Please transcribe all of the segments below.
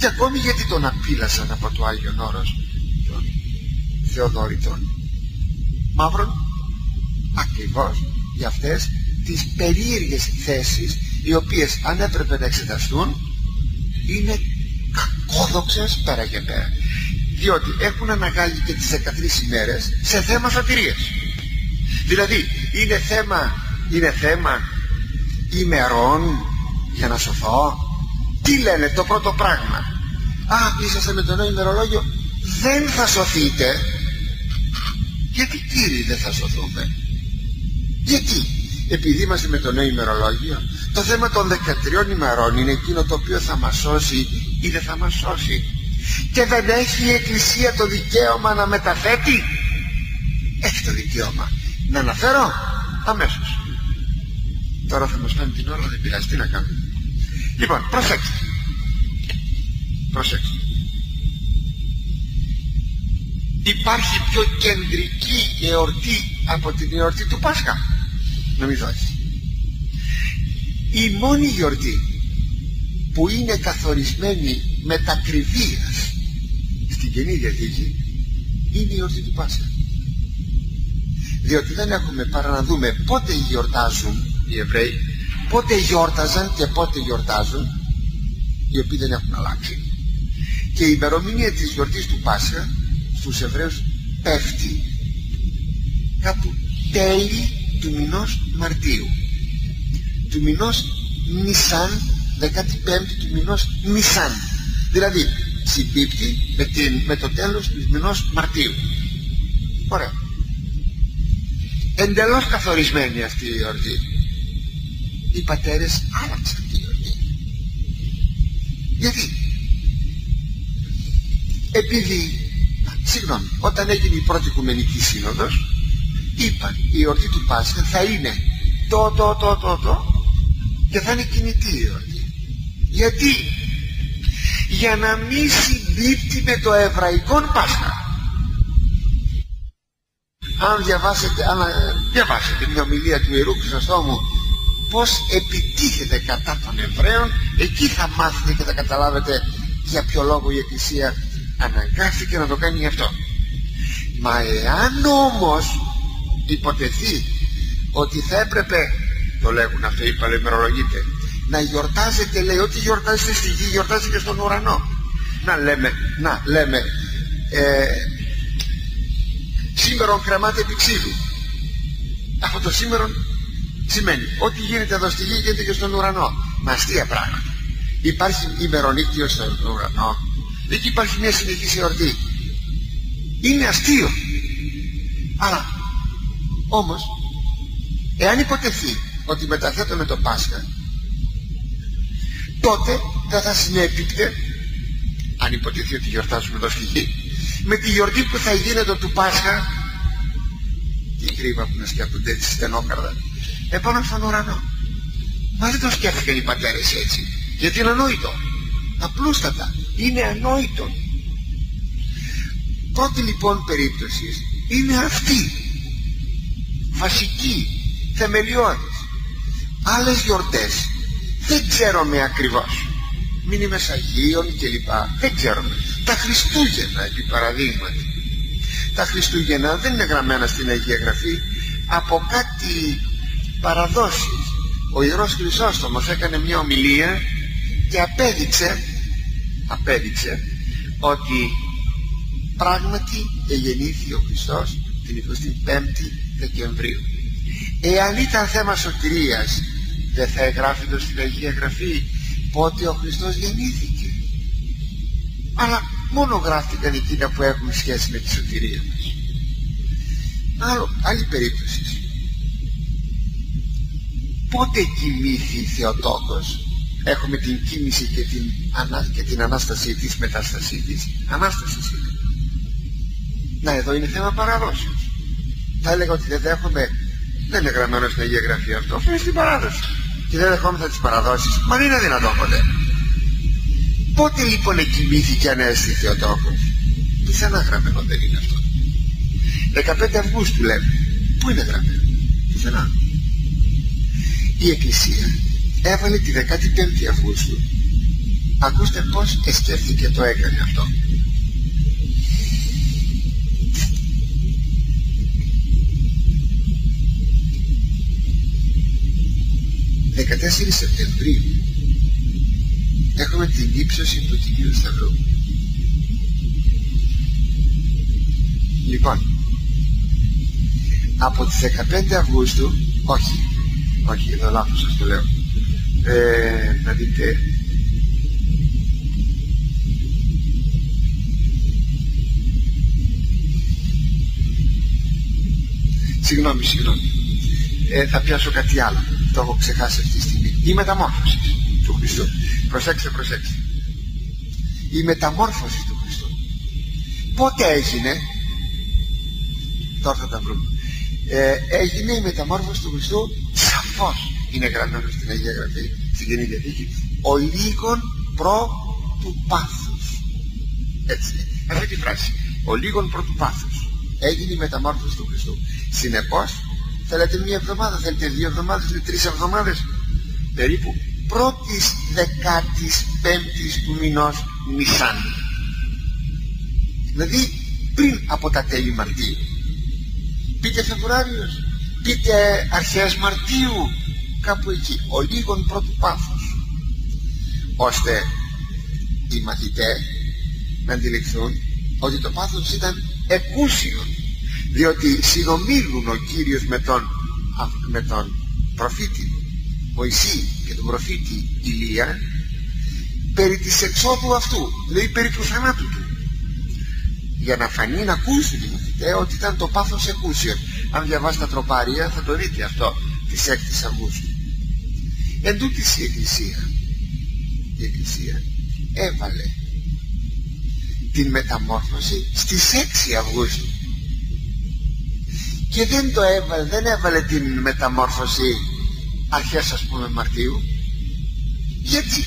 και ακόμη γιατί τον απείλασαν από το Άγιον Όρος των Θεοδόρητων Μαύρων, ακριβώς για αυτές τις περίεργες θέσεις, οι οποίες αν έπρεπε να εξεταστούν είναι κακόδοξες πέρα και πέρα, διότι έχουν αναγάγει και τις 13 ημέρες σε θέμα σωτηρίας. Δηλαδή είναι θέμα ημερών για να σωθώ. Τι λένε το πρώτο πράγμα? Είσαστε με το νέο ημερολόγιο, δεν θα σωθείτε. Γιατί κύριοι δεν θα σωθούμε? Γιατί? Επειδή είμαστε με το νέο ημερολόγιο. Το θέμα των 13 ημερών είναι εκείνο το οποίο θα μας σώσει ή δεν θα μας σώσει. Και δεν έχει η Εκκλησία το δικαίωμα να μεταθέτει? Έχει το δικαίωμα. Να αναφέρω αμέσως. Τώρα θα μας πάνε την ώρα, δεν πειράζει, τι να κάνουμε. Λοιπόν, προσέξτε. Υπάρχει πιο κεντρική εορτή από την εορτή του Πάσχα? Νομίζω όχι. Η μόνη γιορτή που είναι καθορισμένη μετακριβίας στην Καινή Διαθήκη είναι η εορτή του Πάσχα. Διότι δεν έχουμε παρά να δούμε πότε γιορτάζουν οι Εβραίοι, πότε γιόρταζαν και πότε γιορτάζουν, οι οποίοι δεν έχουν αλλάξει. Και η ημερομηνία της γιορτής του Πάσχα στους Εβραίους πέφτει κάπου τέλη του μηνός Μαρτίου, του μηνός Νισάν, 15η του μηνός Νισάν, δηλαδή συμπίπτει με το τέλος του μηνός Μαρτίου. Ωραία. Εντελώς καθορισμένη αυτή η γιορτή. Οι πατέρες άλλαξαν τη γιορτή. Γιατί? Επειδή όταν έγινε η πρώτη Οικουμενική Σύνοδος, είπαν η εορτή του Πάσχα θα είναι και θα είναι κινητή η εορτή. Γιατί? Για να μην συμπίπτει με το εβραϊκό Πάσχα. Αν διαβάσετε μια ομιλία του Ιερού Χρυσοστόμου πως επιτίθεται κατά των Εβραίων, εκεί θα μάθετε και θα καταλάβετε για ποιο λόγο η Εκκλησία αναγκάστηκε να το κάνει γι' αυτό. Μα εάν όμως υποτεθεί ότι θα έπρεπε, το λέγουν αυτό, υπαλλημερολογείται, να γιορτάζετε, λέει, ότι γιορτάζετε στη γη γιορτάζετε και στον ουρανό. Να λέμε σήμερον κρεμάται επί ξύλου. Αυτό το σήμερον σημαίνει ότι γίνεται εδώ στη γη γίνεται και στον ουρανό. Μα αστεία πράγματα. Υπάρχει ημερονύκτιο στον ουρανό. Εκεί υπάρχει μια συνεχής εορτή. Είναι αστείο. Αλλά όμως εάν υποτεθεί ότι μεταθέτω με το Πάσχα, τότε δεν θα συνέπιπτε, αν υποτεθεί ότι γιορτάζουμε εδώ στη γη, με τη γιορτή που θα γίνεται του Πάσχα, τι κρίμα που να σκέφτονται έτσι στενόκαρδα, επάνω στον ουρανό. Μα δεν το σκέφτηκαν οι πατέρες έτσι, γιατί είναι ανόητο. Απλούστατα είναι ανόητο. Πρώτη λοιπόν περίπτωση είναι αυτή, βασική, θεμελιώδης. Άλλες γιορτές δεν ξέρουμε ακριβώς, μήνυμες Αγίων κλπ, δεν ξέρουμε. Τα Χριστούγεννα επί παραδείγματι, τα Χριστούγεννα δεν είναι γραμμένα στην Αγία Γραφή, από κάτι παραδόσεις. Ο Ιερός Χρυσόστομος έκανε μια ομιλία και απέδειξε ότι πράγματι εγεννήθη ο Χριστός την 25η Δεκεμβρίου. Εάν ήταν θέμα σωτηρίας, δεν θα εγγράφεται στην Αγία Γραφή πότε ο Χριστός γεννήθηκε. Αλλά μόνο γράφτηκαν εκείνα που έχουν σχέση με τη σωτηρία μας. Άλλη περίπτωση. Πότε κοιμήθη Θεοτόκος? Έχουμε την κοίμηση και την Ανάστασή της, μετάστασή της. Ανάσταση είναι. Να, εδώ είναι θέμα παραδόσεως. Θα έλεγα ότι δεν είναι γραμμένο στην Αγία Γραφή αυτό είναι στην παράδοση. Και δεν δεχόμεθα τις παραδόσεις. Μα δεν είναι δυνατόν ποτέ. Πότε λοιπόν εκοιμήθηκε Ανέστη Θεοτόκος? Πουθενά γραμμένο δεν είναι αυτό. 15 Αυγούστου λέμε. Πού είναι γραμμένο? Πουθενά. Η Εκκλησία έβαλε τη 15η Αυγούστου ακούστε πως σκέφτηκε, το έκανε αυτό. «14 Σεπτεμβρίου έχουμε την ύψωση του Τιμίου Σταυρού». Λοιπόν, από τις 15 Αυγούστου, όχι, εδώ λάθος σας το λέω, να δείτε, συγγνώμη, θα πιάσω κάτι άλλο, το έχω ξεχάσει αυτή τη στιγμή. Η μεταμόρφωση του Χριστού. Προσέξτε. Η μεταμόρφωση του Χριστού πότε έγινε? Τώρα θα τα βρούμε. Έγινε η μεταμόρφωση του Χριστού, σαφώς είναι γραμμένο στην Αγία Γραφή, στην Καινή Διαθήκη, ο λίγον προ του πάθους. Έτσι είναι αυτή τη φράση, ο λίγον προ του πάθους. Έγινε η μεταμόρφωση του Χριστού. Συνεπώς, θέλετε μία εβδομάδα, θέλετε 2 εβδομάδες, θέλετε 3 εβδομάδες, περίπου 1η 15ης του μηνός Νισάν, δηλαδή πριν από τα τέλη Μαρτίου. Πείτε Φεβρουάριος, πείτε αρχές Μαρτίου, κάπου εκεί, ο λίγον πρώτου πάθους, ώστε οι μαθητές να αντιληφθούν ότι το πάθος ήταν εκούσιον, διότι συνομίλουν ο Κύριος με τον προφήτη Μωυσή και τον προφήτη Ηλία περί της εξόδου αυτού, δηλαδή περί του θανάτου του, για να φανεί, να ακούσουν οι μαθητές ότι ήταν το πάθος εκούσιον. Αν διαβάσετε τα τροπάρια θα το δείτε αυτό, της 6ης Αυγούστου. Εν τούτοις η Εκκλησία έβαλε την μεταμόρφωση στις 6 Αυγούστου και δεν έβαλε την μεταμόρφωση αρχές, ας πούμε, Μαρτίου. Γιατί?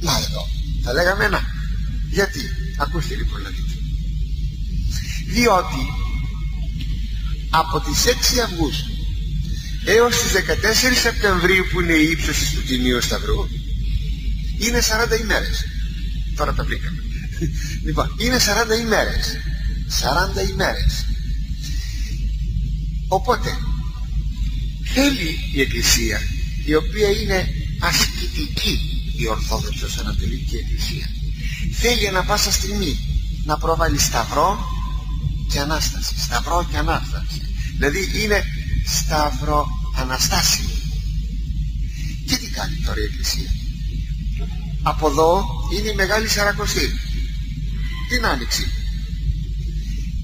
Να εδώ θα λέγαμε γιατί. Ακούστε λοιπόν να δείτε. Διότι από τις 6 Αυγούστου έως τις 14 Σεπτεμβρίου, που είναι η ύψωση του Τιμίου Σταυρού, είναι 40 ημέρες. Τώρα τα βρήκαμε. Λοιπόν, είναι 40 ημέρες. 40 ημέρες. Οπότε θέλει η Εκκλησία, η οποία είναι ασκητική, η Ορθόδοξος Ανατολική Εκκλησία, θέλει ανά πάσα στιγμή να προβάλλει Σταυρό και Ανάσταση. Σταυρό και Ανάσταση. Δηλαδή είναι Σταύρο Αναστάσιο. Και τι κάνει τώρα η Εκκλησία? Από εδώ είναι η Μεγάλη Σαρακοστή, την Άνοιξη.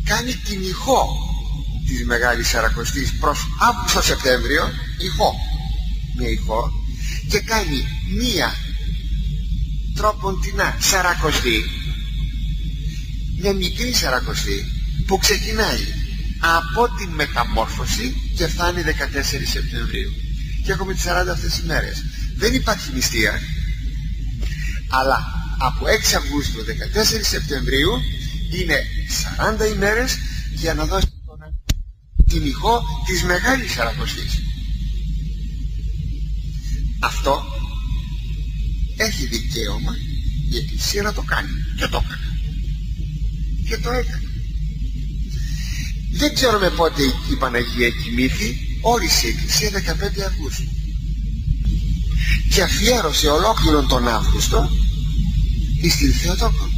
Κάνει την ηχό της Μεγάλης Σαρακοστής προς το Σεπτέμβριο, μια ηχό, και κάνει μία τρόποντινά Σαρακοστή, μια μικρή Σαρακοστή που ξεκινάει από την μεταμόρφωση και φτάνει 14 Σεπτεμβρίου και έχουμε τις 40 αυτές τις ημέρες. Δεν υπάρχει νηστεία, αλλά από 6 Αυγούστου 14 Σεπτεμβρίου είναι 40 ημέρες για να δώσει την ηχό της Μεγάλης Σαρακοστής. Αυτό έχει δικαίωμα η Εκκλησία να το κάνει, και το έκανε και το έκανε. Δεν ξέρουμε πότε η Παναγία κοιμήθη. Όρισε η Εκκλησία 15 Αυγούστου και αφιέρωσε ολόκληρον τον Αύγουστο στην Θεοτόκο.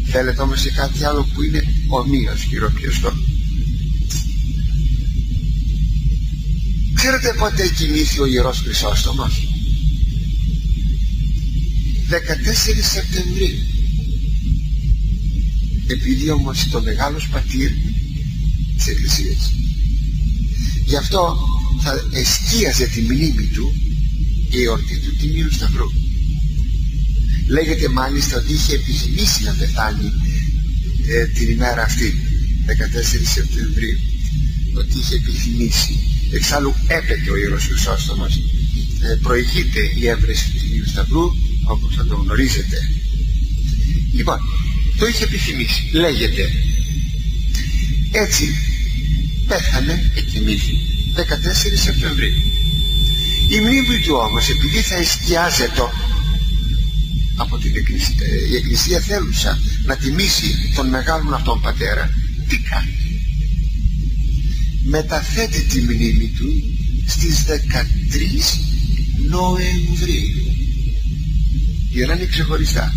Θέλετε όμως σε κάτι άλλο που είναι ομοίως χειροπιαστό? Ξέρετε πότε κοιμήθη ο Ιερός Χρυσόστομος? 14 Σεπτεμβρίου. Επειδή όμως το μεγάλος πατήρ της Εκκλησίας, γι' αυτό θα εστίαζε τη μνήμη του η εορτή του Τιμίου Σταυρού. Λέγεται μάλιστα ότι είχε επιθυμήσει να πεθάνει την ημέρα αυτή, 14 Σεπτεμβρίου, ότι είχε επιθυμήσει. Εξάλλου έπεται ο Ιερός Χρυσόστομος, προηγείται η έβρεση του Τιμίου Σταυρού, όπως θα το γνωρίζετε. Λοιπόν, το είχε επιθυμήσει, λέγεται. Έτσι πέθανε, εκοιμήθη 14 Σεπτεμβρίου. Η μνήμη του όμως, επειδή θα εστιάζεται από την Εκκλησία. Η Εκκλησία θέλουσα να τιμήσει τον μεγάλον αυτόν πατέρα, τι κάνει? Μεταθέτει τη μνήμη του στις 13 Νοεμβρίου για να είναι ξεχωριστά.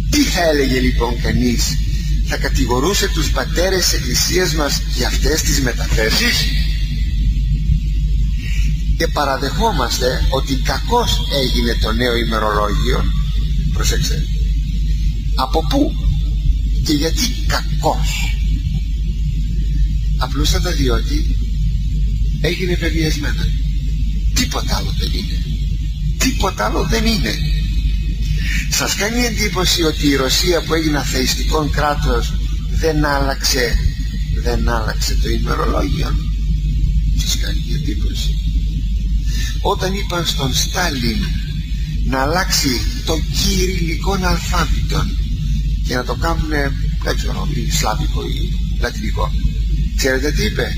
Τι θα έλεγε λοιπόν κανείς? Θα κατηγορούσε τους πατέρες της Εκκλησίας μας για αυτές τις μεταθέσεις? Και παραδεχόμαστε ότι κακώς έγινε το νέο ημερολόγιο. Προσέξτε, από πού και γιατί κακώς? Απλούστατα διότι έγινε βεβαιασμένα. Τίποτα άλλο δεν είναι. Τίποτα άλλο δεν είναι. Σας κάνει εντύπωση ότι η Ρωσία που έγινε αθεϊστικό κράτος δεν άλλαξε το ημερολόγιο? Σας κάνει εντύπωση? Όταν είπαν στον Στάλιν να αλλάξει το κυριλικό αλφάβητο και να το κάνουν, δεν ξέρω, σλάβικο ή λατινικό, ξέρετε τι είπε?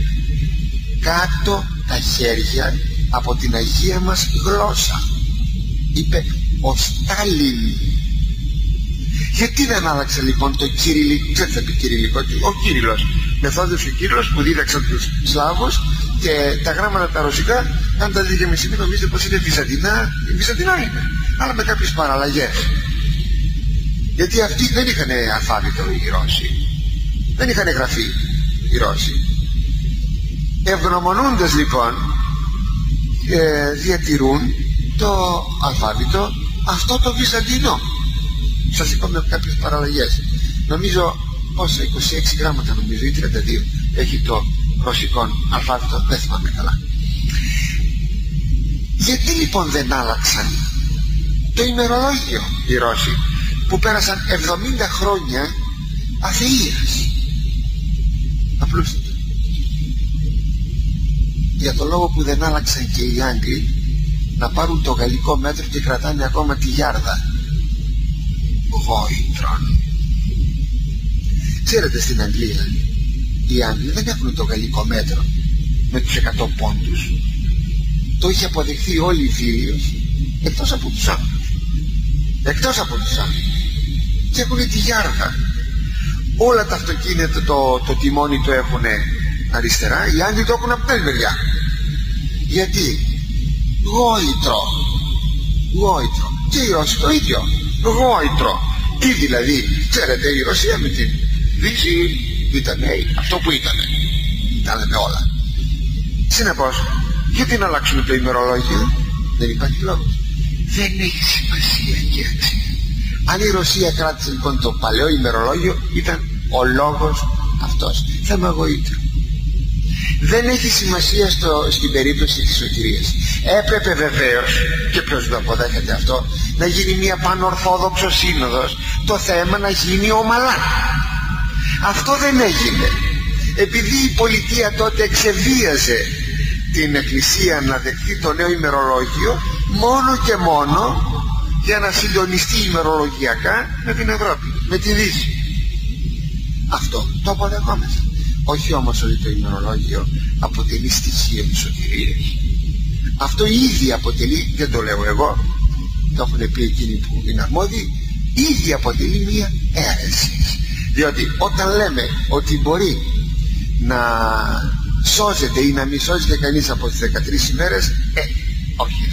Κάτω τα χέρια από την Αγία μας γλώσσα, είπε ο Στάλιν. Γιατί δεν άλλαξε λοιπόν το κυριλικό? Δεν θα πει κυριλικό, ο Κύριλλος, Μεθόδιος ο Κύριλλος που δίδαξαν τους Σλάβους, και τα γράμματα τα ρωσικά, αν τα δείτε και με στιγμή, νομίζετε πως είναι βυζαντινά. Βυζαντινά είναι, αλλά με κάποιες παραλλαγές. Γιατί αυτοί δεν είχαν αλφάβητο οι Ρώσοι, δεν είχαν γραφεί οι Ρώσοι. Ευγνωμονούντες λοιπόν διατηρούν το αλφάβητο αυτό το βυζαντινό. Σας είπα με κάποιες παραλλαγές. Νομίζω πόσα, 26 γράμματα νομίζω ή 32 έχει το ρωσικό αλφάβητο, δεν θυμάμαι καλά. Γιατί λοιπόν δεν άλλαξαν το ημερολόγιο οι Ρώσοι που πέρασαν 70 χρόνια αθείας? Απλούστατα για το λόγο που δεν άλλαξαν και οι Άγγλοι να πάρουν το γαλλικό μέτρο και κρατάνε ακόμα τη γιάρδα. Βόητρον. Ξέρετε, στην Αγγλία οι Άγγλοι δεν έχουν το γαλλικό μέτρο με τους 100 πόντους. Το είχε αποδεχθεί όλη η Φίλιος, εκτός από τους Άγγλους. Και έχουν τη γιάρδα. Όλα τα αυτοκίνητα το τιμόνι το έχουν αριστερά, οι Άγγλοι το έχουν από την άλλη μεριά. Γιατί? Γόητρο. Και οι Ρώσοι το ίδιο. Γόητρο. Τι δηλαδή? Ξέρετε, η Ρωσία με την Δύση ήταν αυτό που ήτανε. Τα λέμε όλα. Συνεπώς, γιατί να αλλάξουμε το ημερολόγιο? Δεν υπάρχει λόγος. Δεν έχει σημασία και αξία. Αν η Ρωσία κράτησε λοιπόν το παλαιό ημερολόγιο, ήταν ο λόγος αυτός. Θέμα γοήτρου. Δεν έχει σημασία στην περίπτωση της σωτηρίας. Έπρεπε βεβαίως, και ποιος το αποδέχεται αυτό, να γίνει μια πανορθόδοξο σύνοδος, το θέμα να γίνει ομαλά. Αυτό δεν έγινε. Επειδή η πολιτεία τότε εξεβίαζε την Εκκλησία να δεχτεί το νέο ημερολόγιο, μόνο και μόνο για να συντονιστεί ημερολογιακά με την Ευρώπη, με τη Δύση. Αυτό το αποδεχόμαστε. Όχι όμως ότι το ημερολόγιο αποτελεί στοιχείο της σωτηρίας. Αυτό ήδη αποτελεί, δεν το λέω εγώ, το έχουν πει εκείνοι που είναι αρμόδιοι, ήδη αποτελεί μια αίρεση. Διότι όταν λέμε ότι μπορεί να σώζεται ή να μη σώζεται κανείς από τις 13 ημέρες, όχι.